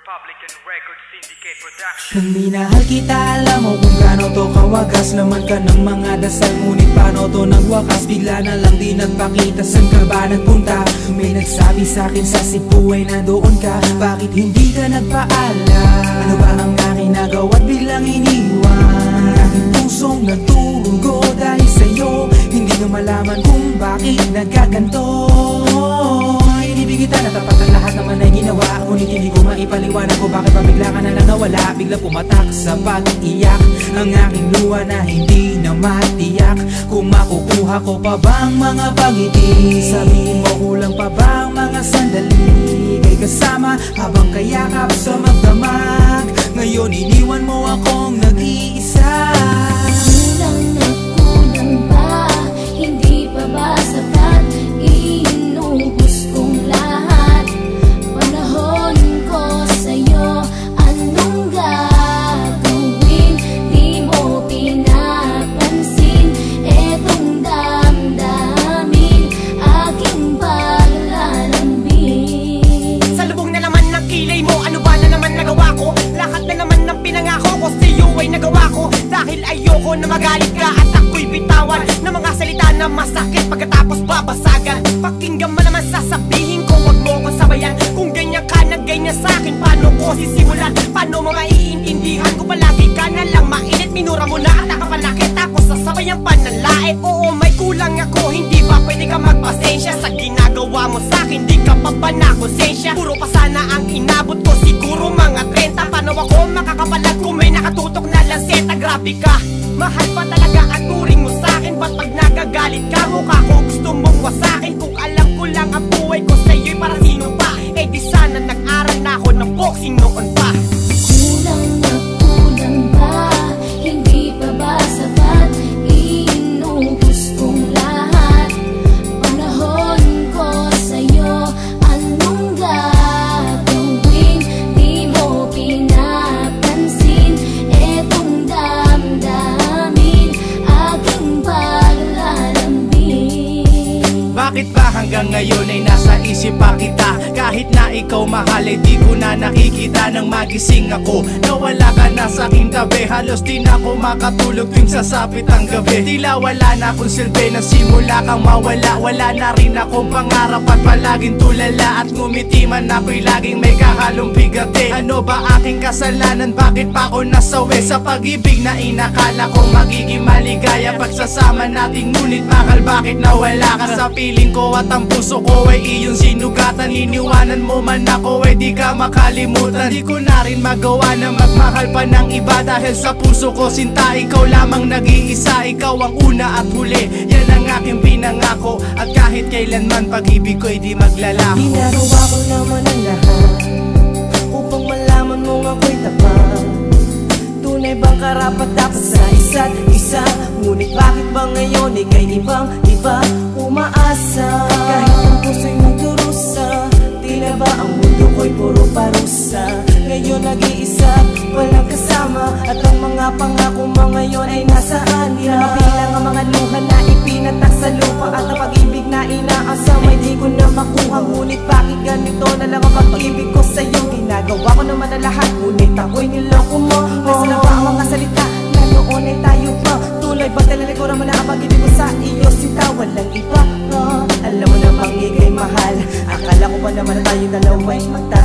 Republican Records Syndicate Production. Nang minahal kita, alam mo kung gaano to kawagas. Laman ka ng mga dasal, ngunit paano to nagwakas? Bigla na lang di nagpakita, saan ka ba nagpunta? May nagsabi sa'kin sa Cebu ay nandoon ka. Bakit hindi ka nagpaalam? Ano ba ang aking nagawa't biglang iniwan? Ang aking pusong nagturugo dahil sa'yo. Hindi na malaman kung bakit nagkaganto. Inibig kita na tapat ang lahat naman ay ginawa, ngunit hindi ko maipaliwanag ko bakit pa bigla ka na lang nawala. Bigla pumatak sa pag-iyak ang aking luha na hindi na matiyak. Kung makukuha ko pa bang mga pangiti? Sabihin mo kulang pa bang mga sandali? Kay kasama habang kayakap sa magdamag. Ngayon iniwan mo akong nag-iisa. Kulang na kulang ba? Hindi pa ba sapat? Inubos kong lahat. Panahon ko sa'yo, anong gagawin? Di mo pinapansin etong damdamin, aking paglalambing. Sa lubong na naman ng kilay mo, ano ba na naman nagawa ko? Lahat na naman ng pinangako ko sa'yo ay nagawa ko. Dahil ayoko na magalit ka at ako'y bitawan ng mga salita na masakit pagkatapos babasagan. Pakinggan mo naman sasabihin ko, wag mo ko sabayan. Kung ganyan ka na ganyan sa'kin, paano ko sisimulan? Paano mo maiintindihan ko palagi ka na lang mainit? Minura mo na at nakapanakit ako sa sabayang pananlait. Oo, may kulang ako, hindi ba pwede ka magpasensya sa ginagawa mo sa'kin? Di ka pa ba nakonsensya? Puro pa sana ang inabot ko, siguro mga 30. Paano ako makakapalag kung may nakatutok na lanseta? Grabe ka, mahal pa talaga ang turing mo sa'kin. Ba't pag nagagalit ka, mukha ko gusto mong wasakin? Kung alam ko lang ang buhay ko sa'yo'y para sino pa? Eh di sana nag-aral na ako ng boxing noon pa. Kulang na kulang ba? Hindi pa ba sapat? Inubos kong lahat. Panahon ko sa'yo, anong gagawin? Di mo pinapansin etong damdamin, aking paglalambing. Bakit ba hanggang ngayon ay nasa isip pa kita? Kahit na ikaw mahal ay di ko na nakikita. Nang magising ako, nawala ka na sa aking tabi. Halos di na ako makatulog tuwing sasapit ang gabi. Tila wala na akong silbi na simula kang mawala. Wala na rin akong pangarap at palaging tulala. At ngumiti man ako'y laging may kahalong bigate. Ano ba aking kasalanan? Bakit pa ako nasawi sa pag-ibig na inakala ko magiging maligaya? Pagsasama nating ngunit bakal bakit nawala ka sa piling ko? At ang puso ko ay iyong sinugatan. Iniwanan mo man ako ay di ka makalimutan. Di ko na rin magawa na magmahal pa ng iba. Dahil sa puso ko sinta, ikaw lamang nag-iisa. Ikaw ang una at huli, yan ang aking pinangako. At kahit kailanman pag-ibig ko ay di maglalaho. Ginagawa ko naman ang lahat upang malaman mong ako'y tapat. Tunay bang karapat dapat sa isa't isa? Ngunit bakit ba ngayon ika'y ibang-iba umaasa? Kahit ang puso'y magdurusa, tila ba ang mundo ko'y puro parusa? Ngayon nag-iisa, walang kasama. At ang mga pangako mo ngayon ay nasaan? Di na mabilang ang mga luha na ipinatak sa lupa. At ang pag-ibig na inaasam ay di ko na makuha. Ngunit bakit ganito na lang ang pag-ibig ko sa'yo? Ginagawa ko naman ang lahat, ngunit ako'y niloko mo. Nasa na ba ang mga salita na noon ay tayo pa? Tuloy ba talalikuran mo na ang pag-ibig ko sa iyo? Sinta, walang iba. Alam mo namang ika'y mahal. Akala ko ba naman na tayo dalawa'y magta